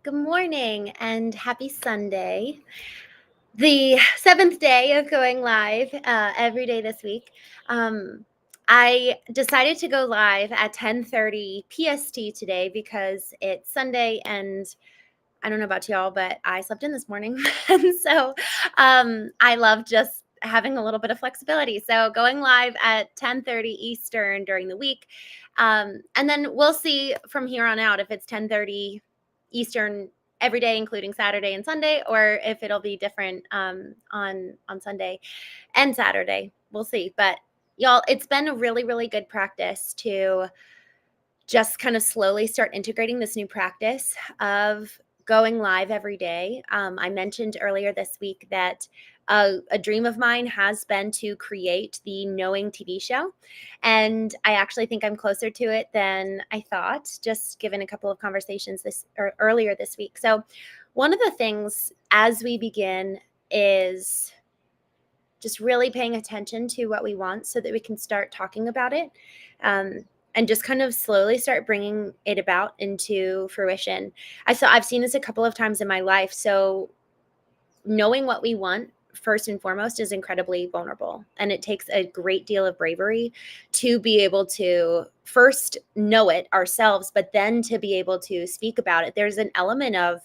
Good morning and happy Sunday. The seventh day of going live every day this week. Um, I decided to go live at 10:30 PST today because it's Sunday and I don't know about y'all, but I slept in this morning. And so I love just having a little bit of flexibility. So going live at 10:30 Eastern during the week. And then we'll see from here on out if it's 10:30 Eastern every day, including Saturday and Sunday, or if it'll be different on Sunday and Saturday. We'll see. But y'all, it's been a really, really good practice to just kind of slowly start integrating this new practice of going live every day. I mentioned earlier this week that a dream of mine has been to create the Knowing TV show. And I actually think I'm closer to it than I thought, just given a couple of conversations earlier this week. So one of the things as we begin is just really paying attention to what we want so that we can start talking about it. And just kind of slowly start bringing it about into fruition. I've seen this a couple of times in my life. So knowing what we want first and foremost is incredibly vulnerable. And it takes a great deal of bravery to be able to first know it ourselves, but then to be able to speak about it. There's an element of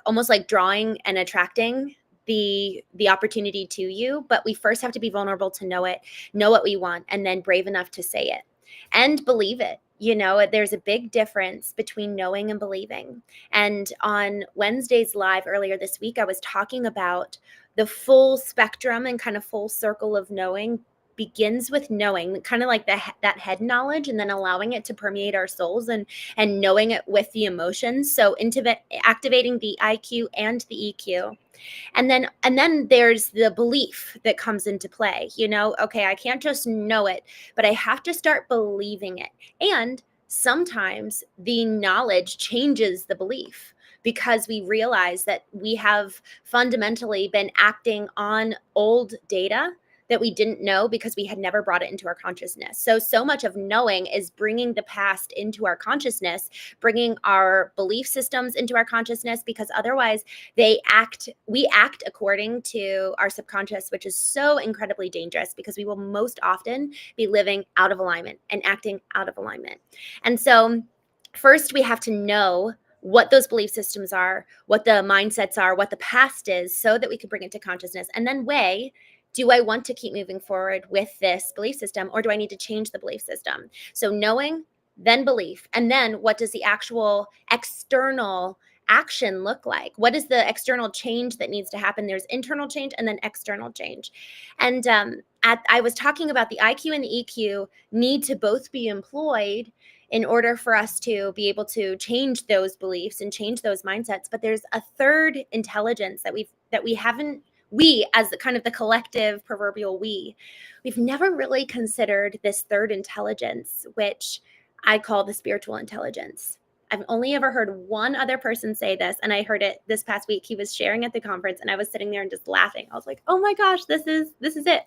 almost like drawing and attracting the opportunity to you, but we first have to be vulnerable to know it, know what we want, and then brave enough to say it and believe it. There's a big difference between knowing and believing. And on Wednesday's live earlier this week, I was talking about the full spectrum and kind of full circle of knowing begins with knowing, kind of like that head knowledge, and then allowing it to permeate our souls and knowing it with the emotions. So activating the IQ and the EQ. And then there's the belief that comes into play. Okay, I can't just know it, but I have to start believing it. And sometimes the knowledge changes the belief because we realize that we have fundamentally been acting on old data that we didn't know because we had never brought it into our consciousness. So much of knowing is bringing the past into our consciousness, bringing our belief systems into our consciousness, because otherwise we act according to our subconscious, which is so incredibly dangerous because we will most often be living out of alignment and acting out of alignment. And so first we have to know what those belief systems are, what the mindsets are, what the past is, so that we can bring it to consciousness and then weigh, do I want to keep moving forward with this belief system, or do I need to change the belief system? So knowing, then belief, and then what does the actual external action look like? What is the external change that needs to happen? There's internal change and then external change. And I was talking about the IQ and the EQ need to both be employed in order for us to be able to change those beliefs and change those mindsets. But there's a third intelligence that we haven't, we as the kind of the collective proverbial we've never really considered this third intelligence, which I call the spiritual intelligence. I've only ever heard one other person say this, and I heard it this past week. He was sharing at the conference, and I was sitting there and just laughing. I was like, oh my gosh, this is it.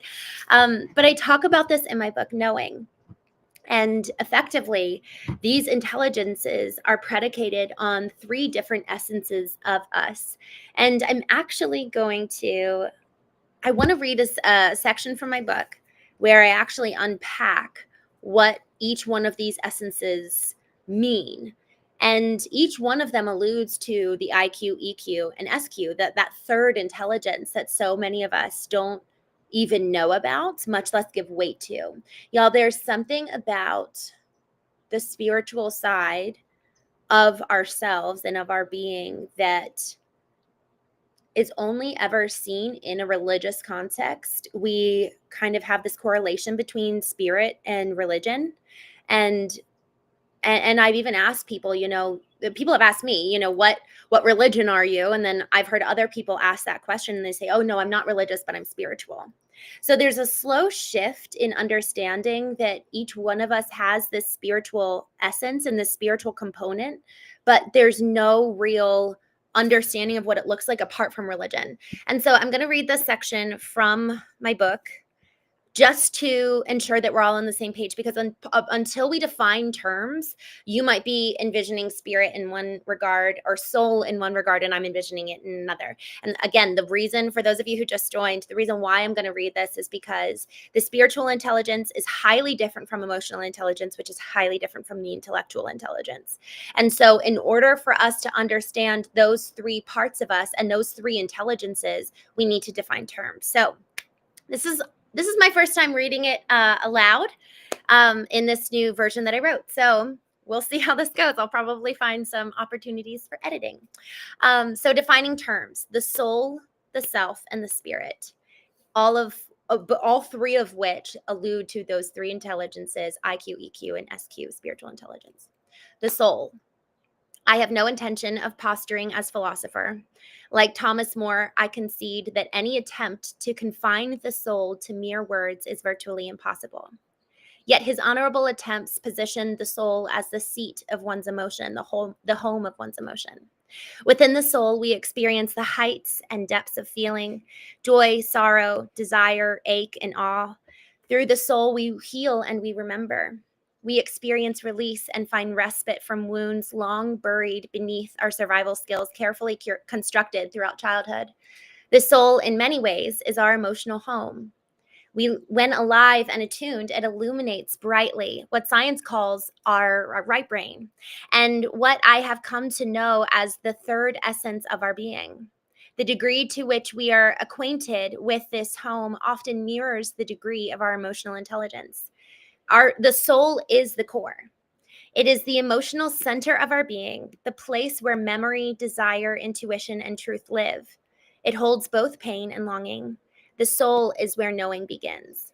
But I talk about this in my book, Knowing. And effectively, these intelligences are predicated on three different essences of us. And I'm actually I want to read a section from my book where I actually unpack what each one of these essences mean. And each one of them alludes to the IQ, EQ, and SQ, that third intelligence that so many of us don't even know about, much less give weight to. Y'all, there's something about the spiritual side of ourselves and of our being that is only ever seen in a religious context. We kind of have this correlation between spirit and religion. And I've even asked people, people have asked me, what religion are you? And then I've heard other people ask that question and they say, oh no, I'm not religious, but I'm spiritual. So there's a slow shift in understanding that each one of us has this spiritual essence and this spiritual component, but there's no real understanding of what it looks like apart from religion. And so I'm going to read this section from my book, just to ensure that we're all on the same page, because until we define terms, you might be envisioning spirit in one regard or soul in one regard, and I'm envisioning it in another. And again, the reason, for those of you who just joined, the reason why I'm going to read this is because the spiritual intelligence is highly different from emotional intelligence, which is highly different from the intellectual intelligence. And so in order for us to understand those three parts of us and those three intelligences, we need to define terms. So this is my first time reading it aloud in this new version that I wrote. So we'll see how this goes. I'll probably find some opportunities for editing. So defining terms: the soul, the self, and the spirit. All three of which allude to those three intelligences: IQ, EQ, and SQ, spiritual intelligence. The soul. I have no intention of posturing as philosopher. Like Thomas More, I concede that any attempt to confine the soul to mere words is virtually impossible. Yet his honorable attempts position the soul as the seat of one's emotion, the home of one's emotion. Within the soul, we experience the heights and depths of feeling: joy, sorrow, desire, ache, and awe. Through the soul, we heal and we remember. We experience release and find respite from wounds long buried beneath our survival skills, carefully constructed throughout childhood. The soul, in many ways, is our emotional home. When alive and attuned, it illuminates brightly what science calls our right brain, and what I have come to know as the third essence of our being. The degree to which we are acquainted with this home often mirrors the degree of our emotional intelligence. The soul is the core. It is the emotional center of our being, the place where memory, desire, intuition, and truth live. It holds both pain and longing. The soul is where knowing begins.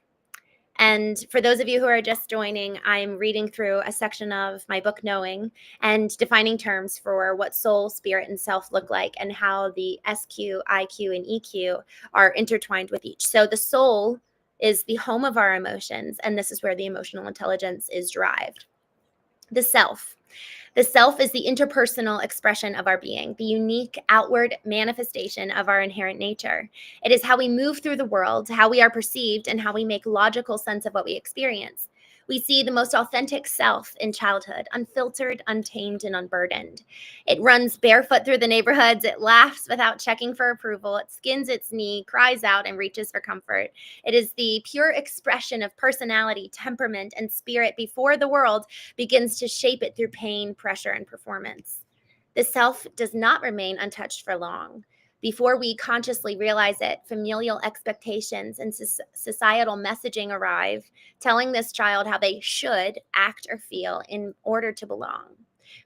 And for those of you who are just joining, I'm reading through a section of my book, Knowing, and defining terms for what soul, spirit, and self look like, and how the SQ, IQ, and EQ are intertwined with each. So the soul is the home of our emotions, and this is where the emotional intelligence is derived. The self. The self is the interpersonal expression of our being, the unique outward manifestation of our inherent nature. It is how we move through the world, how we are perceived, and how we make logical sense of what we experience. We see the most authentic self in childhood, unfiltered, untamed, and unburdened. It runs barefoot through the neighborhoods. It laughs without checking for approval. It skins its knee, cries out, and reaches for comfort. It is the pure expression of personality, temperament, and spirit before the world begins to shape it through pain, pressure, and performance. The self does not remain untouched for long. Before we consciously realize it, familial expectations and societal messaging arrive, telling this child how they should act or feel in order to belong.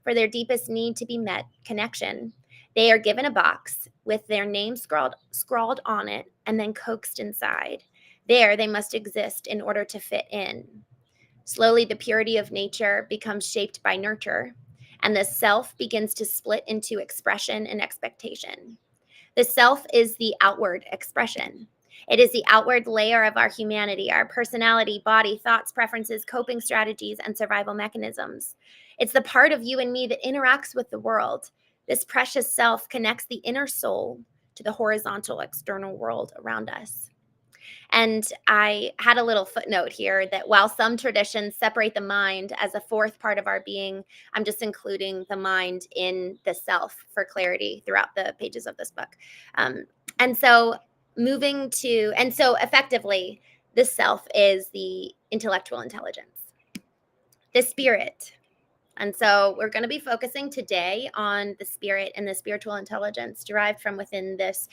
For their deepest need to be met, connection, they are given a box with their name scrawled on it and then coaxed inside. There, they must exist in order to fit in. Slowly, the purity of nature becomes shaped by nurture, and the self begins to split into expression and expectation. The self is the outward expression. It is the outward layer of our humanity, our personality, body, thoughts, preferences, coping strategies, and survival mechanisms. It's the part of you and me that interacts with the world. This precious self connects the inner soul to the horizontal external world around us. And I had a little footnote here that while some traditions separate the mind as a fourth part of our being, I'm just including the mind in the self for clarity throughout the pages of this book. And so effectively, the self is the intellectual intelligence, the spirit. And so we're going to be focusing today on the spirit and the spiritual intelligence derived from within this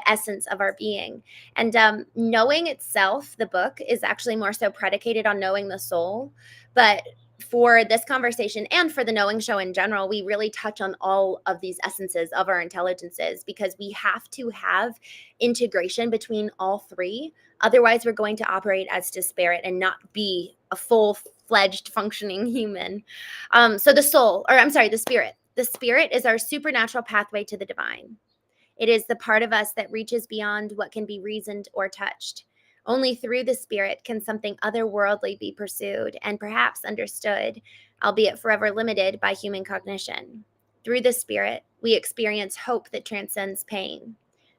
essence of our being. And knowing itself, the book, is actually more so predicated on knowing the soul. But for this conversation and for the Knowing show in general, we really touch on all of these essences of our intelligences, because we have to have integration between all three. Otherwise, we're going to operate as disparate and not be a full-fledged functioning human. So the spirit. The spirit is our supernatural pathway to the divine. It is the part of us that reaches beyond what can be reasoned or touched. Only through the spirit can something otherworldly be pursued and perhaps understood, albeit forever limited by human cognition. Through the spirit, we experience hope that transcends pain,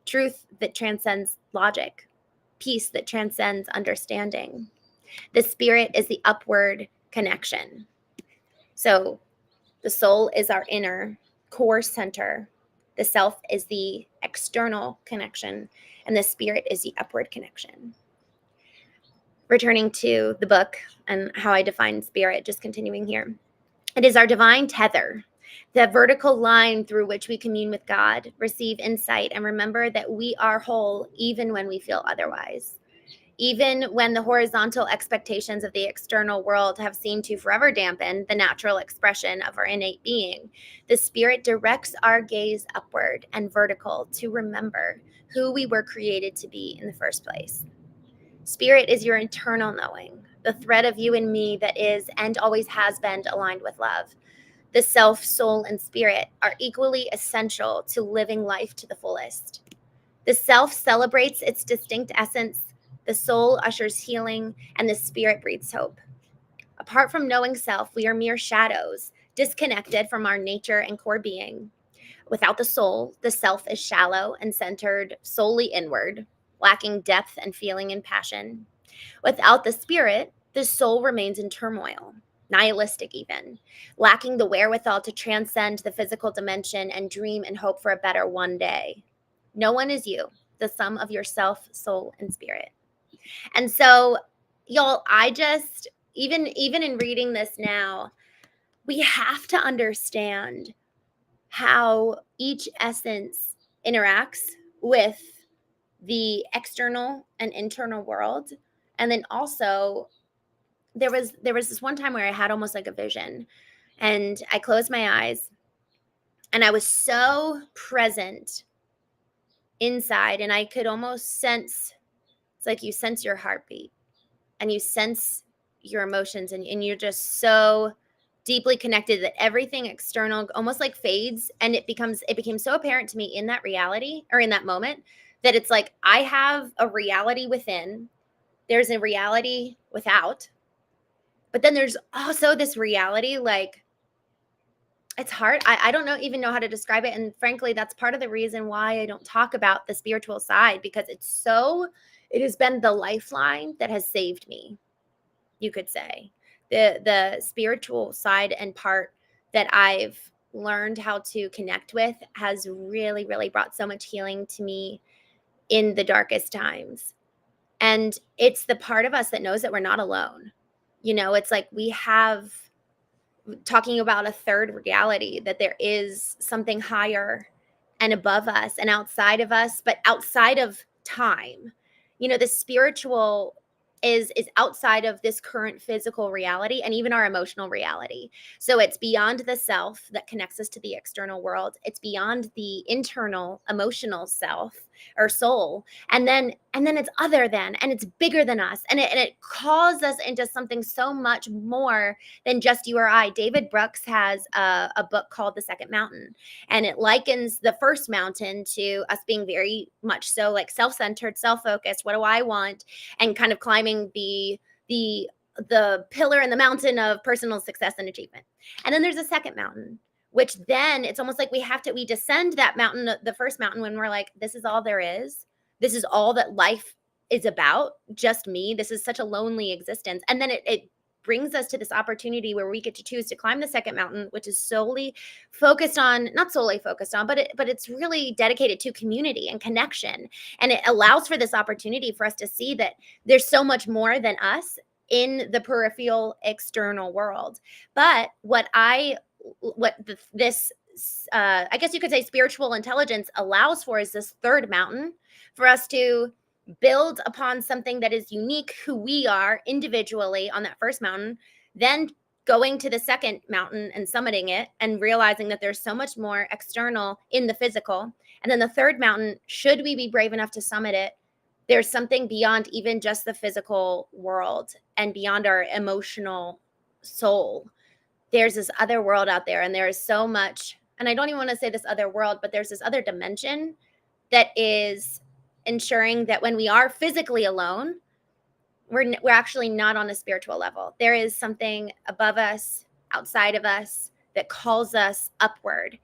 truth that transcends logic, peace that transcends understanding. The spirit is the upward connection. So the soul is our inner core center. The self is the external connection, and the spirit is the upward connection. Returning to the book and how I define spirit, just continuing here. It is our divine tether, the vertical line through which we commune with God, receive insight, and remember that we are whole even when we feel otherwise. Even when the horizontal expectations of the external world have seemed to forever dampen the natural expression of our innate being, the spirit directs our gaze upward and vertical to remember who we were created to be in the first place. Spirit is your internal knowing, the thread of you and me that is and always has been aligned with love. The self, soul, and spirit are equally essential to living life to the fullest. The self celebrates its distinct essence, the soul ushers healing, and the spirit breathes hope. Apart from knowing self, we are mere shadows, disconnected from our nature and core being. Without the soul, the self is shallow and centered solely inward, lacking depth and feeling and passion. Without the spirit, the soul remains in turmoil, nihilistic even, lacking the wherewithal to transcend the physical dimension and dream and hope for a better one day. No one is you, the sum of your self, soul, and spirit. And so, y'all, I just, even in reading this now, we have to understand how each essence interacts with the external and internal world. And then also there was this one time where I had almost like a vision, and I closed my eyes and I was so present inside, and I could almost sense, it's like you sense your heartbeat and you sense your emotions, and you're just so deeply connected that everything external almost like fades, and it became so apparent to me in that reality, or in that moment, that it's like I have a reality within, there's a reality without, but then there's also this reality, like, it's hard. I don't even know how to describe it. And frankly, that's part of the reason why I don't talk about the spiritual side, because it has been the lifeline that has saved me, you could say. The spiritual side and part that I've learned how to connect with has really, really brought so much healing to me in the darkest times. And it's the part of us that knows that we're not alone. It's like we have, talking about a third reality, that there is something higher and above us and outside of us, but outside of time. The spiritual is outside of this current physical reality and even our emotional reality. So it's beyond the self that connects us to the external world. It's beyond the internal emotional self or soul. And then it's other than, and it's bigger than us. And it calls us into something so much more than just you or I. David Brooks has a book called The Second Mountain, and it likens the first mountain to us being very much so like self-centered, self-focused. What do I want? And kind of climbing the pillar in the mountain of personal success and achievement. And then there's a second mountain, which then it's almost like we descend that mountain, the first mountain, when we're like, this is all there is. This is all that life is about, just me. This is such a lonely existence. And then it brings us to this opportunity where we get to choose to climb the second mountain, which is solely focused on, not solely focused on, but it's really dedicated to community and connection. And it allows for this opportunity for us to see that there's so much more than us in the peripheral external world. But this I guess you could say spiritual intelligence allows for is this third mountain, for us to build upon something that is unique, who we are individually on that first mountain, then going to the second mountain and summiting it and realizing that there's so much more external in the physical. And then the third mountain, should we be brave enough to summit it, there's something beyond even just the physical world and beyond our emotional soul. There's this other world out there, and there is so much, and I don't even want to say this other world, but there's this other dimension that is ensuring that when we are physically alone, we're actually not on a spiritual level. There is something above us, outside of us, that calls us upward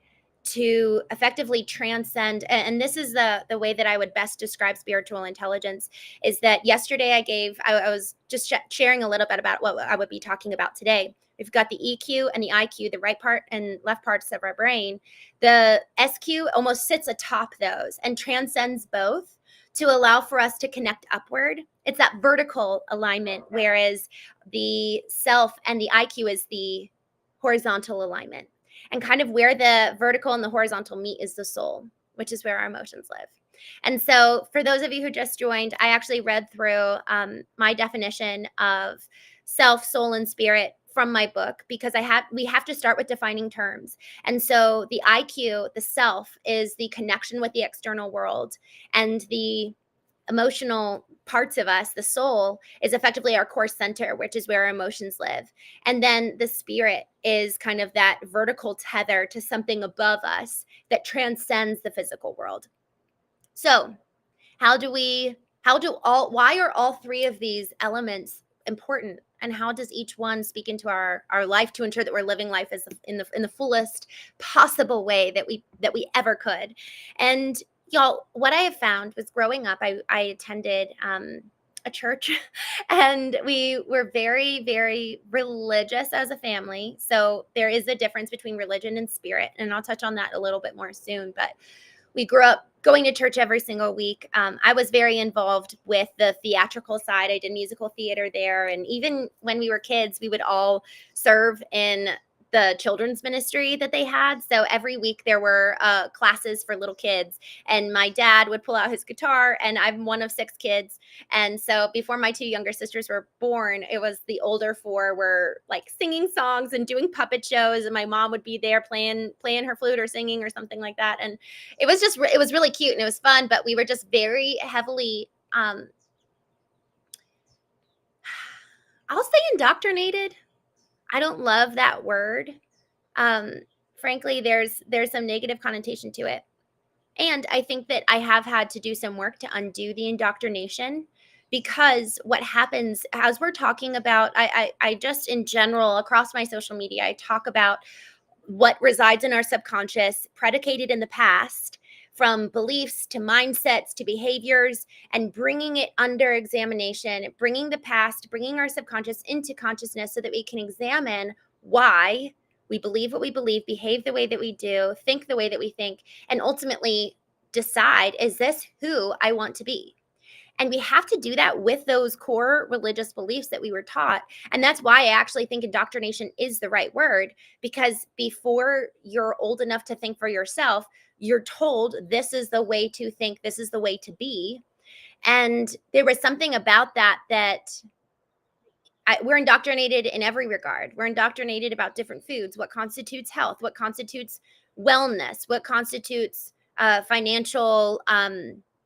to effectively transcend. And this is the way that I would best describe spiritual intelligence, is that yesterday I was just sharing a little bit about what I would be talking about today. We've got the EQ and the IQ, the right part and left parts of our brain. The SQ almost sits atop those and transcends both to allow for us to connect upward. It's that vertical alignment, whereas the self and the IQ is the horizontal alignment. And kind of where the vertical and the horizontal meet is the soul, which is where our emotions live. And so for those of you who just joined, I actually read through my definition of self, soul, and spirit from my book, because we have to start with defining terms. And so the IQ, the self, is the connection with the external world, and the emotional parts of us, the soul, is effectively our core center, which is where our emotions live. And then the spirit is kind of that vertical tether to something above us that transcends the physical world. So why are all three of these elements important, and how does each one speak into our life to ensure that we're living life as in the fullest possible way that we ever could? And y'all, what I have found was, growing up, I attended a church and we were very, very religious as a family. So there is a difference between religion and spirit, and I'll touch on that a little bit more soon. But we grew up going to church every single week. I was very involved with the theatrical side. I did musical theater there. And even when we were kids, we would all serve in the children's ministry that they had. So every week there were classes for little kids, and my dad would pull out his guitar, and I'm one of 6 kids. And so before my 2 younger sisters were born, it was the older 4 were like singing songs and doing puppet shows, and my mom would be there playing her flute or singing or something like that. And it was really cute and it was fun, but we were just very heavily I'll say indoctrinated. I don't love that word. Frankly, there's some negative connotation to it. And I think that I have had to do some work to undo the indoctrination, because what happens as we're talking about, I just in general across my social media, I talk about what resides in our subconscious, predicated in the past, from beliefs to mindsets to behaviors, and bringing it under examination, bringing the past, bringing our subconscious into consciousness so that we can examine why we believe what we believe, behave the way that we do, think the way that we think, and ultimately decide, is this who I want to be? And we have to do that with those core religious beliefs that we were taught. And that's why I actually think indoctrination is the right word, because before you're old enough to think for yourself, you're told this is the way to think, this is the way to be. And there was something about that we're indoctrinated in every regard. We're indoctrinated about different foods, what constitutes health, what constitutes wellness, what constitutes financial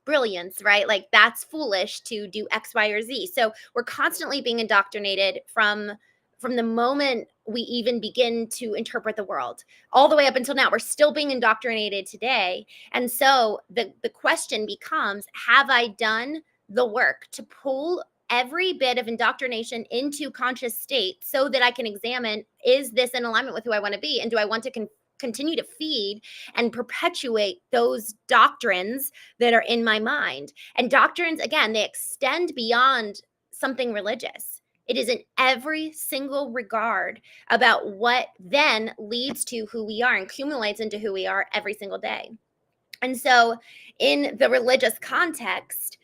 brilliance, right? Like, that's foolish to do X, Y, or Z. So we're constantly being indoctrinated from the moment we even begin to interpret the world, all the way up until now. We're still being indoctrinated today. And so the question becomes, have I done the work to pull every bit of indoctrination into conscious state so that I can examine, is this in alignment with who I want to be? And do I want to continue to feed and perpetuate those doctrines that are in my mind? And doctrines, again, they extend beyond something religious. It is in every single regard about what then leads to who we are and accumulates into who we are every single day. And so in the religious context,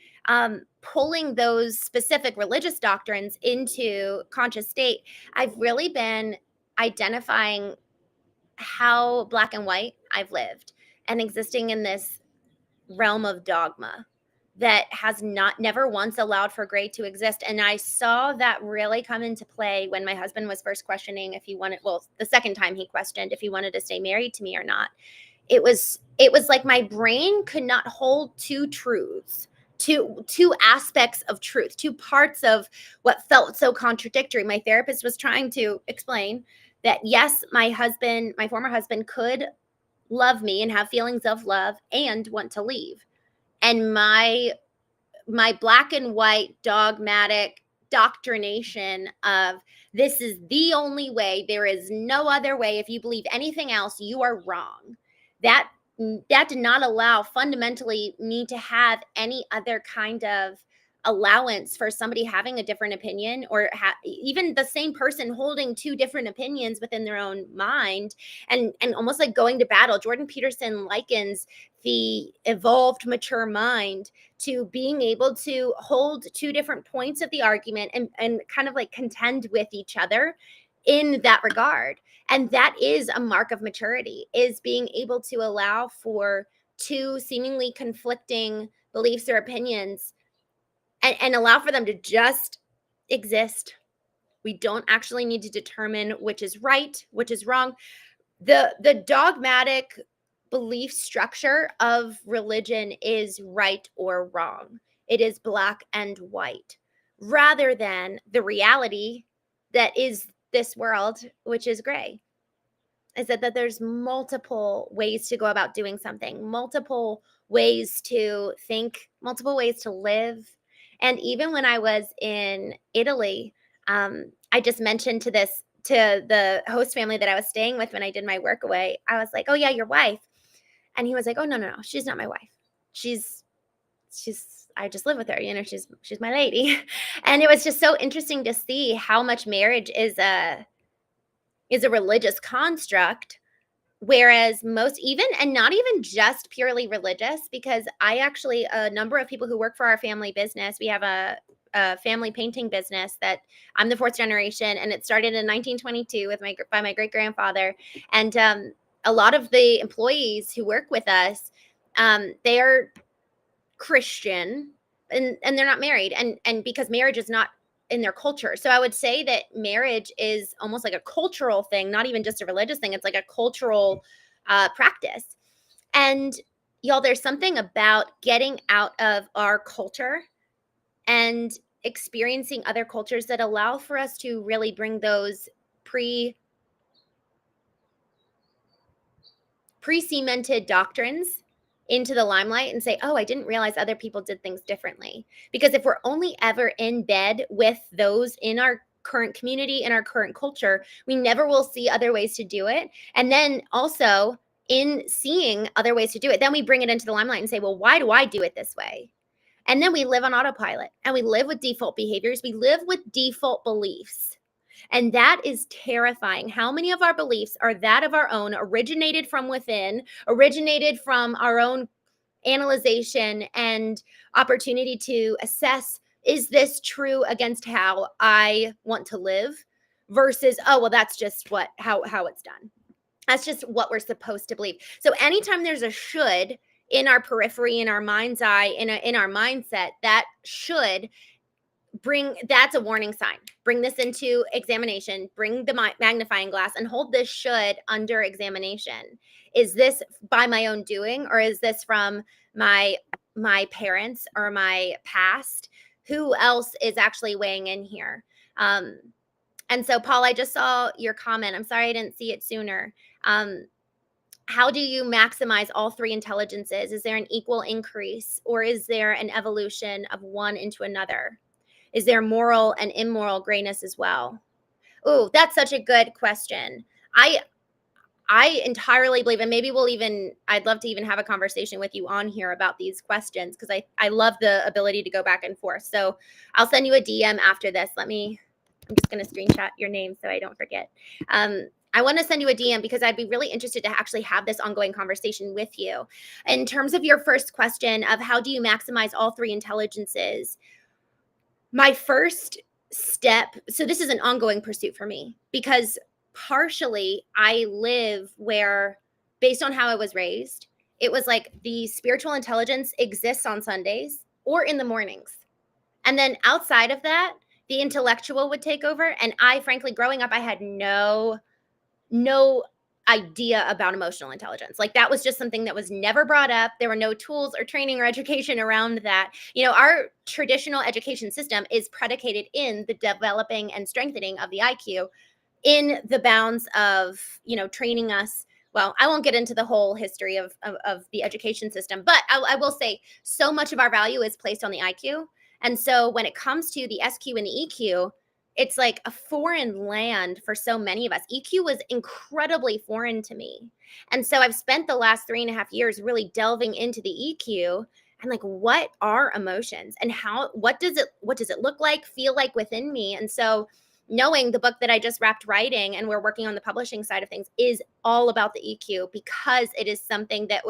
pulling those specific religious doctrines into conscious state, I've really been identifying how black and white I've lived, and existing in this realm of dogma that has never once allowed for gray to exist. And I saw that really come into play when my husband was first questioning if he wanted, the second time he questioned if he wanted to stay married to me or not. It was like my brain could not hold 2 truths, two aspects of truth, 2 parts of what felt so contradictory. My therapist was trying to explain that, yes, my former husband, could love me and have feelings of love and want to leave. And my black and white dogmatic doctrination of, this is the only way, there is no other way, if you believe anything else, you are wrong. that that did not allow fundamentally me to have any other kind of allowance for somebody having a different opinion, or even the same person holding two different opinions within their own mind, and almost like going to battle. Jordan Peterson likens the evolved mature mind to being able to hold two different points of the argument, and kind of like contend with each other in that regard. And that is a mark of maturity, is being able to allow for two seemingly conflicting beliefs or opinions, and allow for them to just exist. We don't actually need to determine which is right, which is wrong. The dogmatic belief structure of religion is right or wrong. It is black and white, rather than the reality that is this world, which is gray. Is that there's multiple ways to go about doing something, multiple ways to think, multiple ways to live. And even when I was in Italy, I just mentioned to the host family that I was staying with when I did my work away. I was like, "Oh yeah, your wife," and he was like, "Oh no, no, no, she's not my wife. She's I just live with her. You know, she's my lady." And it was just so interesting to see how much marriage is a religious construct. Whereas most, even, and not even just purely religious, because I actually, a number of people who work for our family business, we have a family painting business that I'm the fourth generation, and it started in 1922 by my great grandfather. And a lot of the employees who work with us, they are Christian, and they're not married, and because marriage is not in their culture. So I would say that marriage is almost like a cultural thing, not even just a religious thing. It's like a cultural practice. And y'all, there's something about getting out of our culture and experiencing other cultures that allow for us to really bring those pre-cemented doctrines into the limelight and say, "Oh, I didn't realize other people did things differently." Because if we're only ever in bed with those in our current community, in our current culture, we never will see other ways to do it. And then also, in seeing other ways to do it, then we bring it into the limelight and say, "Well, why do I do it this way?" And then we live on autopilot, and we live with default behaviors. We live with default beliefs. And that is terrifying. How many of our beliefs are that of our own, originated from within, originated from our own analyzation and opportunity to assess, is this true against how I want to live, versus, oh, well, that's just how it's done. That's just what we're supposed to believe. So anytime there's a should in our periphery, in our mind's eye, in our mindset, that should that's a warning sign. Bring this into examination, bring the magnifying glass, and hold this should under examination. Is this by my own doing, or is this from my parents or my past? Who else is actually weighing in here? And so, Paul, I just saw your comment. I'm sorry I didn't see it sooner. How do you maximize all three intelligences? Is there an equal increase, or is there an evolution of one into another? Is there moral and immoral grayness as well? Oh, that's such a good question. I entirely believe, and maybe I'd love to even have a conversation with you on here about these questions, because I love the ability to go back and forth. So I'll send you a DM after this. I'm just going to screenshot your name so I don't forget. I want to send you a DM because I'd be really interested to actually have this ongoing conversation with you. In terms of your first question of how do you maximize all three intelligences, my first step, so this is an ongoing pursuit for me, because partially I live where, based on how I was raised, it was like the spiritual intelligence exists on Sundays or in the mornings. And then outside of that, the intellectual would take over. And I, frankly, growing up, I had no idea about emotional intelligence. Like, that was just something that was never brought up. There were no tools or training or education around that. You know, our traditional education system is predicated in the developing and strengthening of the IQ in the bounds of, training us. Well, I won't get into the whole history of the education system, but I will say so much of our value is placed on the IQ. And so when it comes to the SQ and the EQ, it's like a foreign land for so many of us. EQ was incredibly foreign to me. And so I've spent the last 3.5 years really delving into the EQ and like, what are emotions and what does it look like, feel like within me? And so knowing the book that I just wrapped writing and we're working on the publishing side of things is all about the EQ, because it is something that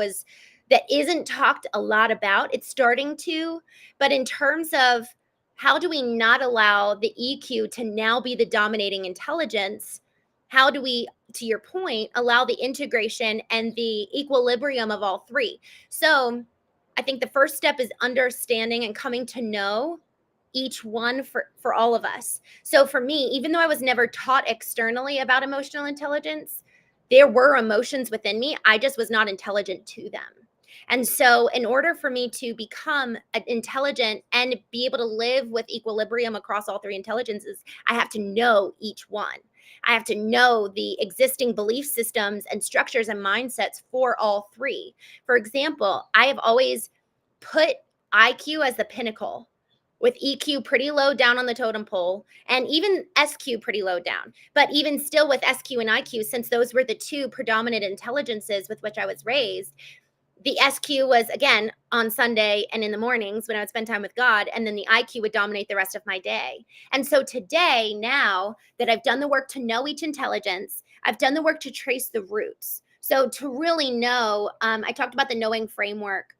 isn't talked a lot about. It's starting to, but in terms of how do we not allow the EQ to now be the dominating intelligence? How do we, to your point, allow the integration and the equilibrium of all three? So I think the first step is understanding and coming to know each one for all of us. So for me, even though I was never taught externally about emotional intelligence, there were emotions within me. I just was not intelligent to them. And so in order for me to become intelligent and be able to live with equilibrium across all three intelligences, I have to know each one. I have to know the existing belief systems and structures and mindsets for all three. For example, I have always put IQ as the pinnacle, with EQ pretty low down on the totem pole, and even SQ pretty low down. But even still with SQ and IQ, since those were the two predominant intelligences with which I was raised, the SQ was, again, on Sunday and in the mornings when I would spend time with God, and then the IQ would dominate the rest of my day. And so today, now that I've done the work to know each intelligence, I've done the work to trace the roots. So to really know, I talked about the knowing framework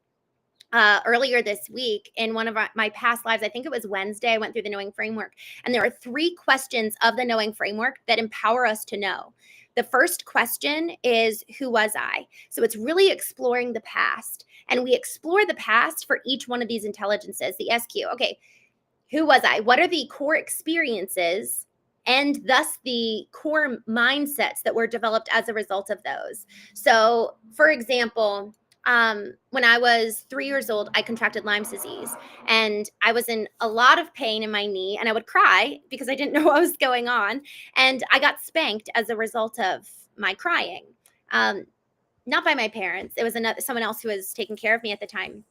earlier this week in one of my past lives. I think it was Wednesday. I went through the knowing framework, and there are 3 questions of the knowing framework that empower us to know. The first question is, who was I? So it's really exploring the past, and we explore the past for each one of these intelligences. The SQ, okay, who was I? What are the core experiences and thus the core mindsets that were developed as a result of those? So for example, when I was 3 years old, I contracted Lyme's disease, and I was in a lot of pain in my knee, and I would cry because I didn't know what was going on. And I got spanked as a result of my crying. Not by my parents. It was someone else who was taking care of me at the time.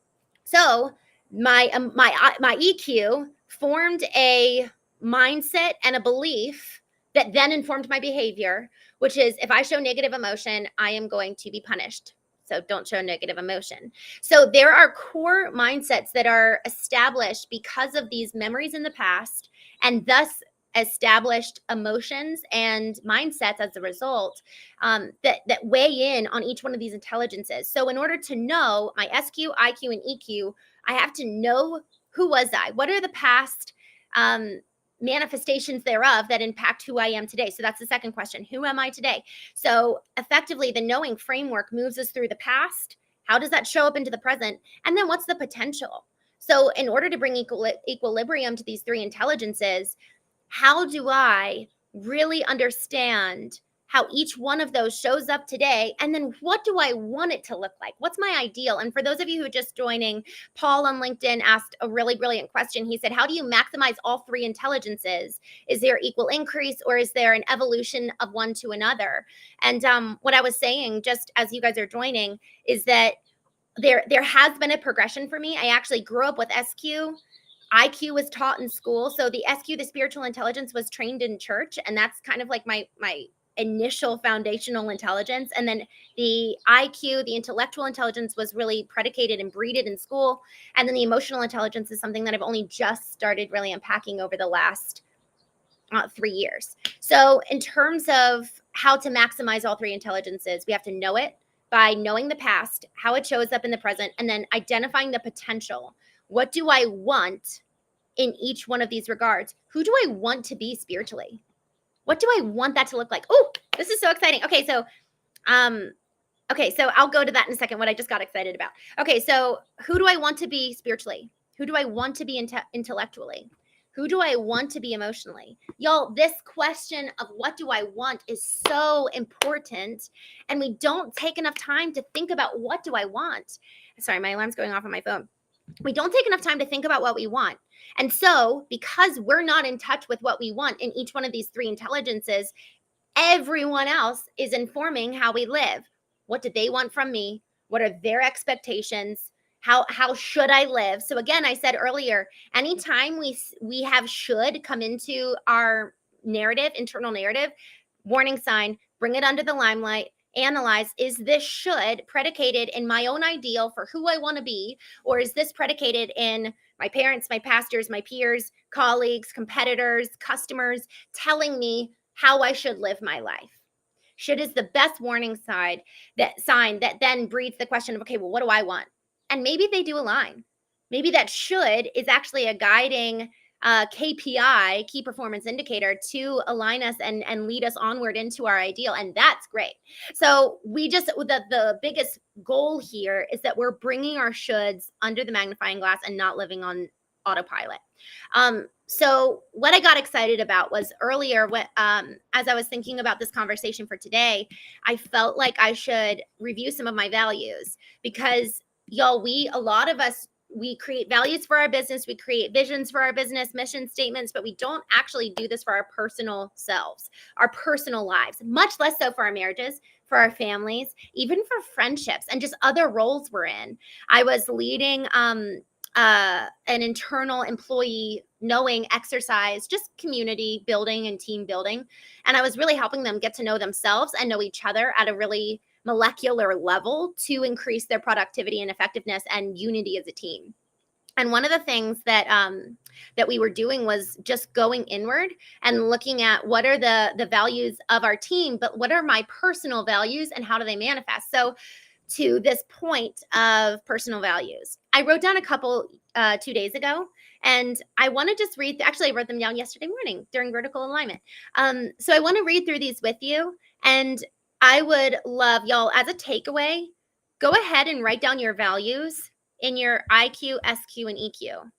So my EQ formed a mindset and a belief that then informed my behavior, which is, if I show negative emotion, I am going to be punished. So don't show negative emotion. So there are core mindsets that are established because of these memories in the past, and thus established emotions and mindsets as a result, that weigh in on each one of these intelligences. So in order to know my SQ, IQ, and EQ, I have to know, who was I? What are the past manifestations thereof that impact who I am today? So that's the second question. Who am I today? So effectively, the knowing framework moves us through the past. How does that show up into the present? And then what's the potential? So in order to bring equilibrium to these 3 intelligences, how do I really understand how each one of those shows up today? And then what do I want it to look like? What's my ideal? And for those of you who are just joining, Paul on LinkedIn asked a really brilliant question. He said, how do you maximize all 3 intelligences? Is there equal increase, or is there an evolution of one to another? And what I was saying, just as you guys are joining, is that there has been a progression for me. I actually grew up with SQ. IQ was taught in school. So the SQ, the spiritual intelligence, was trained in church. And that's kind of like my initial foundational intelligence. And then the IQ, the intellectual intelligence, was really predicated and breeded in school. And then the emotional intelligence is something that I've only just started really unpacking over the last 3 years. So in terms of how to maximize all 3 intelligences, we have to know it by knowing the past, how it shows up in the present, and then identifying the potential. What do I want in each one of these regards? Who do I want to be spiritually? What do I want that to look like? Oh, this is so exciting. Okay, so I'll go to that in a second, what I just got excited about. Okay, so who do I want to be spiritually? Who do I want to be intellectually? Who do I want to be emotionally? Y'all, this question of what do I want is so important, and we don't take enough time to think about what do I want. Sorry, my alarm's going off on my phone. We don't take enough time to think about what we want. And so because we're not in touch with what we want in each one of these 3 intelligences, everyone else is informing how we live. What do they want from me? What are their expectations? how should I live? So again, I said earlier, anytime we have should come into our narrative, internal narrative, warning sign, bring it under the limelight, analyze, is this should predicated in my own ideal for who I want to be, or is this predicated in my parents, my pastors, my peers, colleagues, competitors, customers telling me how I should live my life? Should is the best warning sign that then breeds the question of, okay, well, what do I want? And maybe they do align. Maybe that should is actually a guiding KPI, key performance indicator, to align us and lead us onward into our ideal. And that's great. So the biggest goal here is that we're bringing our shoulds under the magnifying glass and not living on autopilot. So what I got excited about was earlier, as I was thinking about this conversation for today, I felt like I should review some of my values, because y'all, a lot of us, we create values for our business, we create visions for our business, mission statements, but we don't actually do this for our personal selves, our personal lives, much less so for our marriages, for our families, even for friendships and just other roles we're in. I was leading an internal employee knowing exercise, just community building and team building. And I was really helping them get to know themselves and know each other at a really molecular level to increase their productivity and effectiveness and unity as a team. And one of the things that we were doing was just going inward and looking at what are the values of our team, but what are my personal values and how do they manifest? So to this point of personal values, I wrote down a couple 2 days ago, and I want to just read. Actually, I wrote them down yesterday morning during vertical alignment. So I want to read through these with you, and I would love y'all, as a takeaway, go ahead and write down your values in your IQ, SQ, and EQ.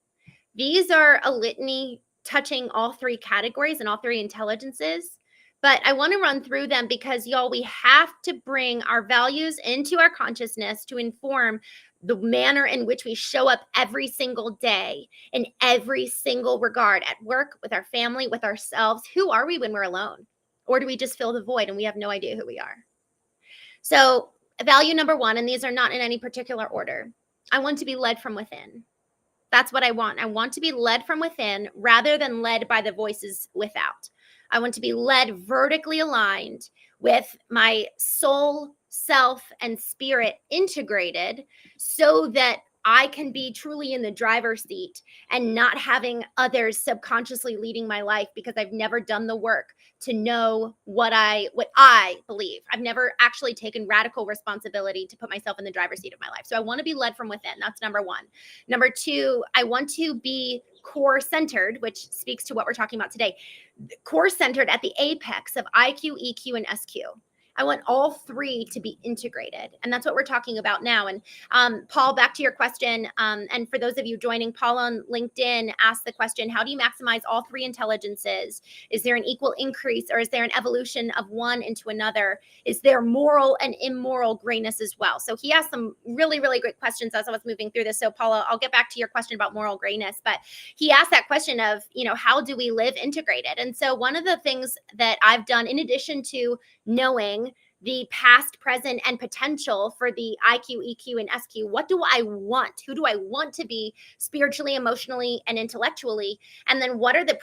These are a litany touching all three categories and all three intelligences. But I want to run through them because, y'all, we have to bring our values into our consciousness to inform the manner in which we show up every single day in every single regard, at work, with our family, with ourselves. Who are we when we're alone? Or do we just fill the void and we have no idea who we are? So value number one, and these are not in any particular order, I want to be led from within. That's what I want. I want to be led from within rather than led by the voices without. I want to be led vertically aligned with my soul, self, and spirit integrated so that I can be truly in the driver's seat and not having others subconsciously leading my life, because I've never done the work to know what I believe. I've never actually taken radical responsibility to put myself in the driver's seat of my life. So I want to be led from within. That's number one. Number two, I want to be core centered, which speaks to what we're talking about today. Core centered at the apex of IQ, EQ, and SQ. I want all three to be integrated. And that's what we're talking about now. And Paul, back to your question. And for those of you joining, Paul on LinkedIn asked the question, how do you maximize all three intelligences? Is there an equal increase, or is there an evolution of one into another? Is there moral and immoral grayness as well? So he asked some really, really great questions as I was moving through this. So Paula, I'll get back to your question about moral grayness, but he asked that question of, how do we live integrated? And so one of the things that I've done, in addition to knowing the past, present, and potential for the IQ, EQ, and SQ, what do I want? Who do I want to be spiritually, emotionally, and intellectually? And then what are the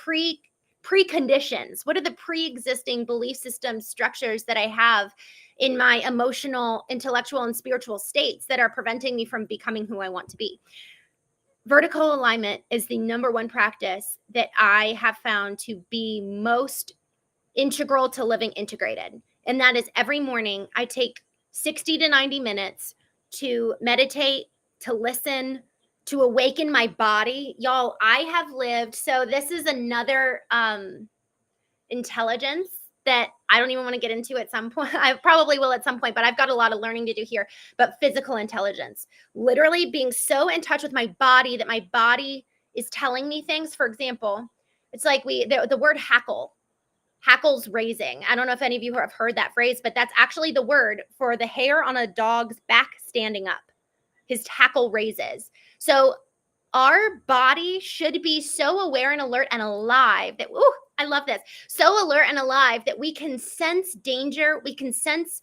preconditions? What are the pre-existing belief system structures that I have in my emotional, intellectual, and spiritual states that are preventing me from becoming who I want to be? Vertical alignment is the number one practice that I have found to be most integral to living integrated. And that is every morning I take 60 to 90 minutes to meditate, to listen, to awaken my body. Y'all, I have lived, so this is another intelligence that I don't even want to get into at some point. I probably will at some point, but I've got a lot of learning to do here. But physical intelligence, literally being so in touch with my body that my body is telling me things. For example, it's like the word hackles raising. I don't know if any of you have heard that phrase, but that's actually the word for the hair on a dog's back standing up. His hackle raises. So our body should be so aware and alert and alive that, ooh, I love this. So alert and alive that we can sense danger. We can sense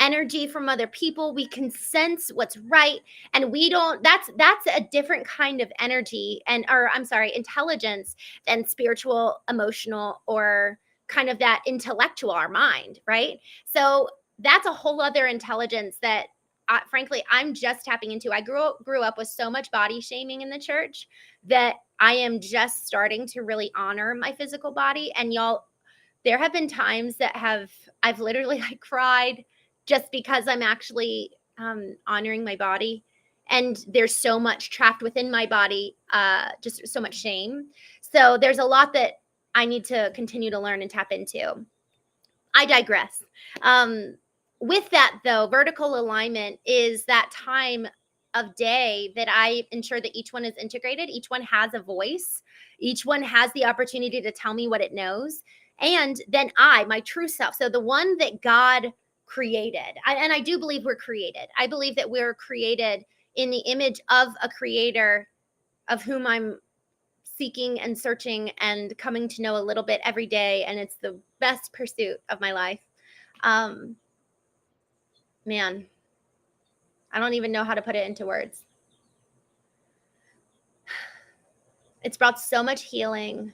energy from other people. We can sense what's right. And we don't, that's a different kind of energy intelligence than spiritual, emotional, or kind of that intellectual, our mind, right? So that's a whole other intelligence that frankly, I'm just tapping into. I grew up with so much body shaming in the church that I am just starting to really honor my physical body. And y'all, there have been times that I've literally like cried just because I'm actually honoring my body. And there's so much trapped within my body, just so much shame. So there's a lot that I need to continue to learn and tap into. I digress. With that, though, vertical alignment is that time of day that I ensure that each one is integrated. Each one has a voice. Each one has the opportunity to tell me what it knows. And then my true self, so the one that God created, and I do believe we're created. I believe that we're created in the image of a creator of whom I'm seeking and searching and coming to know a little bit every day. And it's the best pursuit of my life. Man, I don't even know how to put it into words. It's brought so much healing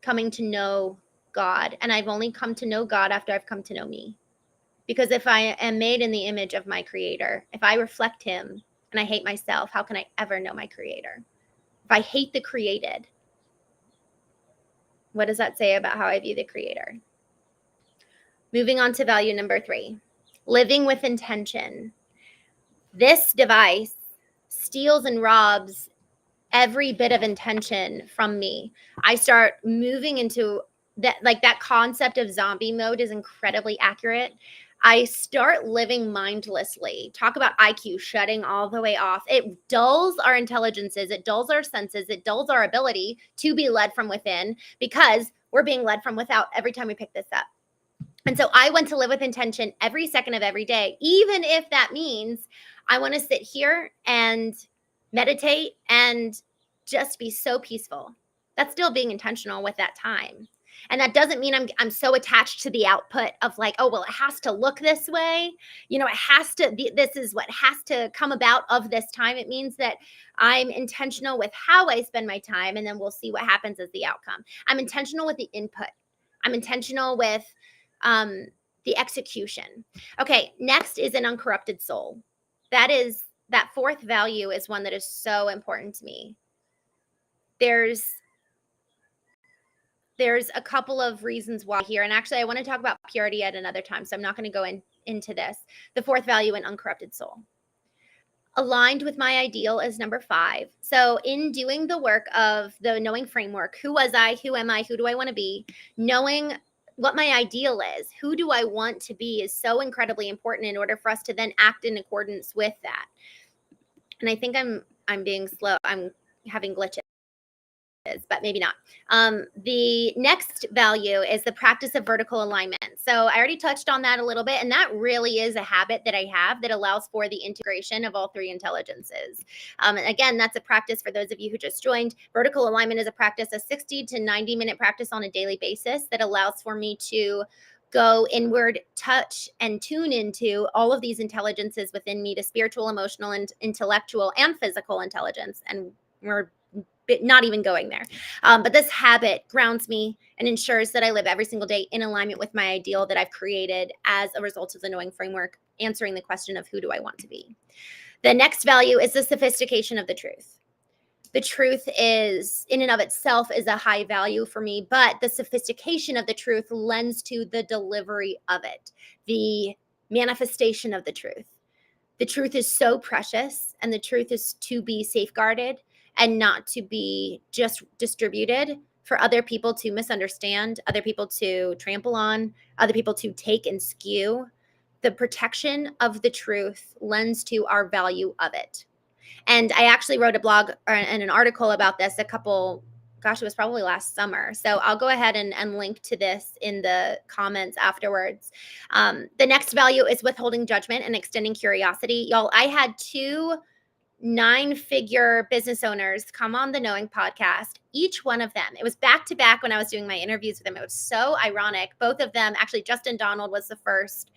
coming to know God. And I've only come to know God after I've come to know me. Because if I am made in the image of my creator, if I reflect him and I hate myself, how can I ever know my creator? If I hate the created, what does that say about how I view the creator? Moving on to value number 3, living with intention. This device steals and robs every bit of intention from me. I start moving into that, like that concept of zombie mode is incredibly accurate. I start living mindlessly. Talk about IQ shutting all the way off. It dulls our intelligences. It dulls our senses. It dulls our ability to be led from within because we're being led from without every time we pick this up. And so I want to live with intention every second of every day, even if that means I want to sit here and meditate and just be so peaceful. That's still being intentional with that time. And that doesn't mean I'm so attached to the output of like, oh, well, it has to look this way. You know, it has to be, this is what has to come about of this time. It means that I'm intentional with how I spend my time, and then we'll see what happens as the outcome. I'm intentional with the input. I'm intentional with the execution. Okay, next is an uncorrupted soul. That 4th value is one that is so important to me. There's a couple of reasons why here. And actually, I want to talk about purity at another time, so I'm not going to go into this. The 4th value, an uncorrupted soul. Aligned with my ideal is number 5. So in doing the work of the knowing framework, who was I? Who am I? Who do I want to be? Knowing what my ideal is, who do I want to be, is so incredibly important in order for us to then act in accordance with that. And I think I'm being slow. I'm having glitches, but maybe not. The next value is the practice of vertical alignment. So I already touched on that a little bit, and that really is a habit that I have that allows for the integration of all 3 intelligences. And again, that's a practice for those of you who just joined. Vertical alignment is a practice, a 60 to 90-minute practice on a daily basis that allows for me to go inward, touch, and tune into all of these intelligences within me, to spiritual, emotional, and intellectual, and physical intelligence. And we're not even going there. But this habit grounds me and ensures that I live every single day in alignment with my ideal that I've created as a result of the knowing framework, answering the question of who do I want to be. The next value is the sophistication of the truth. The truth is, in and of itself, is a high value for me, but the sophistication of the truth lends to the delivery of it, the manifestation of the truth. The truth is so precious, and the truth is to be safeguarded and not to be just distributed for other people to misunderstand, other people to trample on, other people to take and skew. The protection of the truth lends to our value of it. And I actually wrote a blog and an article about this it was probably last summer. So I'll go ahead and link to this in the comments afterwards. The next value is withholding judgment and extending curiosity. Y'all, I had 2 9-figure business owners come on the Knowing podcast. Each one of them, it was back to back when I was doing my interviews with them. It was so ironic. Both of them, actually, Justin Donald was the first.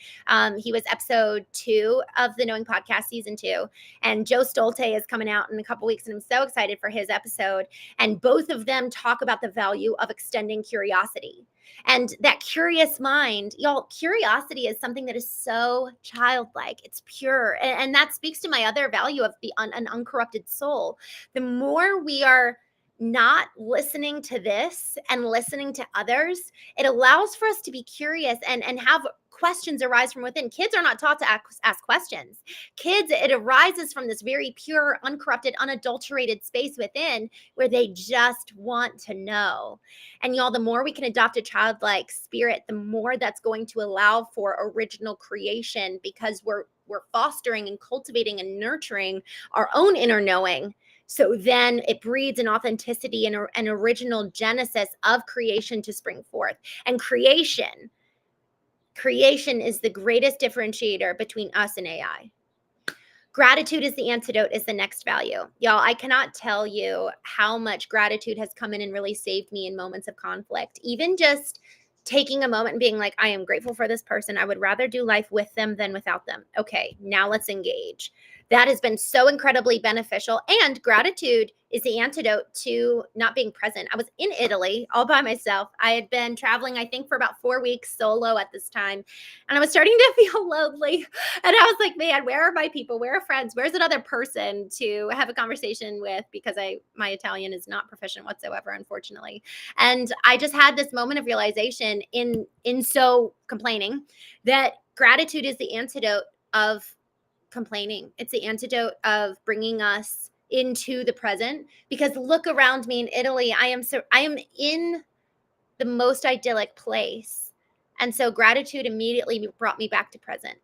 He was episode 2 of the Knowing podcast, season 2. And Joe Stolte is coming out in a couple weeks, and I'm so excited for his episode. And both of them talk about the value of extending curiosity. And that curious mind, y'all, curiosity is something that is so childlike. It's pure. And that speaks to my other value of an uncorrupted soul. The more we are not listening to this and listening to others, it allows for us to be curious and have questions arise from within. Kids are not taught to ask questions. Kids, it arises from this very pure, uncorrupted, unadulterated space within where they just want to know. And y'all, the more we can adopt a childlike spirit, the more that's going to allow for original creation, because we're fostering and cultivating and nurturing our own inner knowing. So then it breeds an authenticity and an original genesis of creation to spring forth. And creation is the greatest differentiator between us and AI. Gratitude is the antidote is the next value. Y'all, I cannot tell you how much gratitude has come in and really saved me in moments of conflict. Even just taking a moment and being like, I am grateful for this person. I would rather do life with them than without them. Okay, now let's engage. That has been so incredibly beneficial. And gratitude is the antidote to not being present. I was in Italy all by myself. I had been traveling, I think, for about 4 weeks solo at this time. And I was starting to feel lonely. And I was like, man, where are my people? Where are friends? Where's another person to have a conversation with? Because my Italian is not proficient whatsoever, unfortunately. And I just had this moment of realization in so complaining that gratitude is the antidote of complaining. It's the antidote of bringing us into the present. Because look around me in Italy, I am in the most idyllic place. And so gratitude immediately brought me back to present.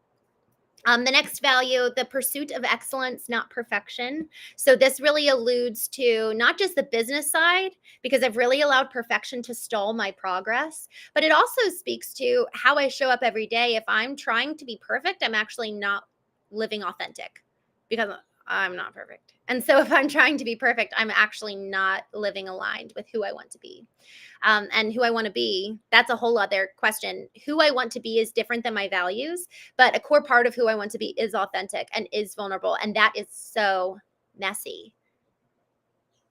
The next value, the pursuit of excellence, not perfection. So this really alludes to not just the business side, because I've really allowed perfection to stall my progress, but it also speaks to how I show up every day. If I'm trying to be perfect, I'm actually not living authentic, because I'm not perfect. And so if I'm trying to be perfect, I'm actually not living aligned with who I want to be. And who I want to be, that's a whole other question. Who I want to be is different than my values, but a core part of who I want to be is authentic and is vulnerable. And that is so messy.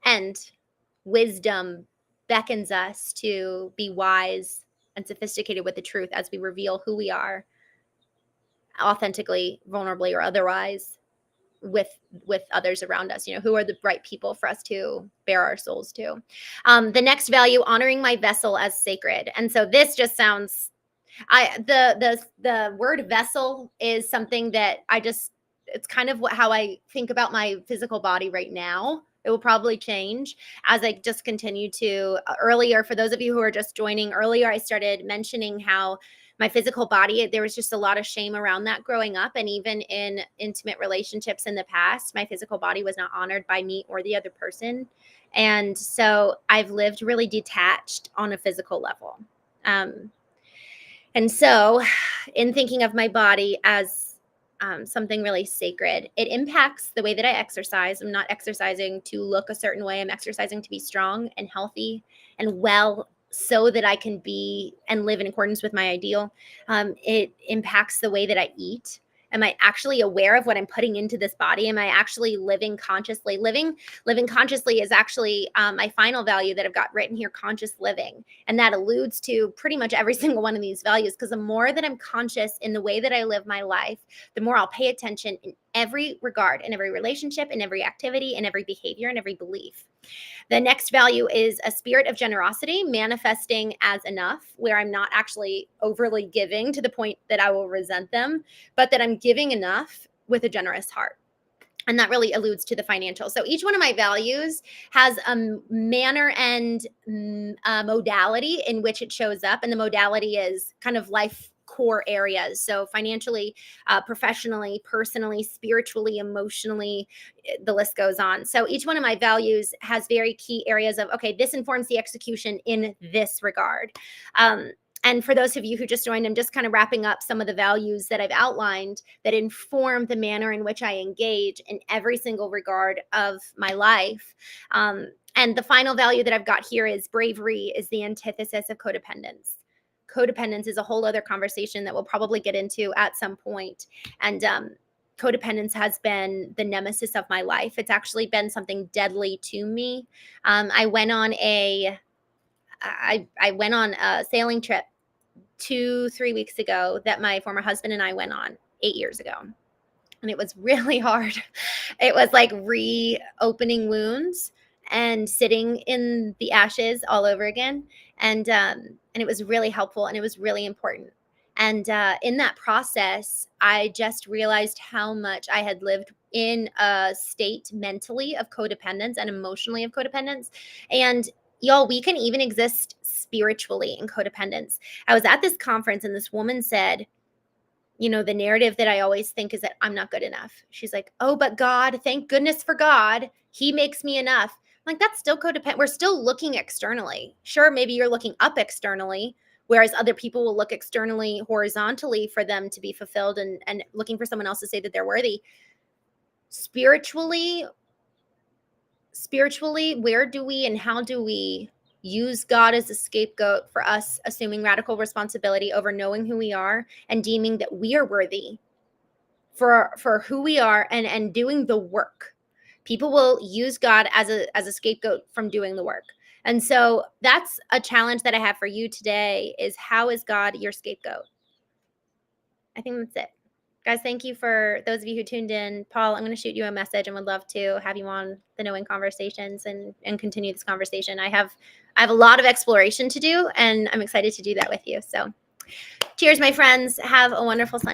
And wisdom beckons us to be wise and sophisticated with the truth as we reveal who we are authentically, vulnerably, or otherwise with others around us. Who are the right people for us to bare our souls to. The next value, honoring my vessel as sacred. And so this just sounds, the word vessel is something that it's kind of how I think about my physical body right now. It will probably change as I just continue to. Earlier, for those of you who are just joining, earlier I started mentioning how my physical body, there was just a lot of shame around that growing up. And even in intimate relationships in the past, my physical body was not honored by me or the other person. And so I've lived really detached on a physical level. And so in thinking of my body as something really sacred, it impacts the way that I exercise. I'm not exercising to look a certain way. I'm exercising to be strong and healthy and well, so that I can be and live in accordance with my ideal. It impacts the way that I eat. Am I actually aware of what I'm putting into this body? Am I actually living consciously? Living consciously is actually my final value that I've got written here, conscious living. And that alludes to pretty much every single one of these values, because the more that I'm conscious in the way that I live my life, the more I'll pay attention in every regard, in every relationship, in every activity, in every behavior, in every belief. The next value is a spirit of generosity, manifesting as enough, where I'm not actually overly giving to the point that I will resent them, but that I'm giving enough with a generous heart. And that really alludes to the financial. So each one of my values has a manner and a modality in which it shows up. And the modality is kind of life core areas. So financially, professionally, personally, spiritually, emotionally, the list goes on. So each one of my values has very key areas of, okay, this informs the execution in this regard. And for those of you who just joined, I'm just kind of wrapping up some of the values that I've outlined that inform the manner in which I engage in every single regard of my life. And the final value that I've got here is bravery is the antithesis of codependence. Codependence is a whole other conversation that we'll probably get into at some point. And codependence has been the nemesis of my life. It's actually been something deadly to me. I went on a sailing trip 2-3 weeks ago that my former husband and I went on 8 years ago. And it was really hard. It was like reopening wounds and sitting in the ashes all over again. And it was really helpful and it was really important. And in that process, I just realized how much I had lived in a state mentally of codependence and emotionally of codependence. And y'all, we can even exist spiritually in codependence. I was at this conference and this woman said, you know, the narrative that I always think is that I'm not good enough. She's like, oh, but God, thank goodness for God. He makes me enough. I'm like, that's still codependent. We're still looking externally. Sure, maybe you're looking up externally, whereas other people will look externally, horizontally for them to be fulfilled and looking for someone else to say that they're worthy. Spiritually, where do we and how do we use God as a scapegoat for us assuming radical responsibility over knowing who we are and deeming that we are worthy for who we are and doing the work? People will use God as a scapegoat from doing the work. And so that's a challenge that I have for you today is, how is God your scapegoat? I think that's it. Guys, thank you for those of you who tuned in. Paul, I'm going to shoot you a message and would love to have you on the Knowing Conversations and continue this conversation. I have a lot of exploration to do, and I'm excited to do that with you. So cheers, my friends. Have a wonderful Sunday.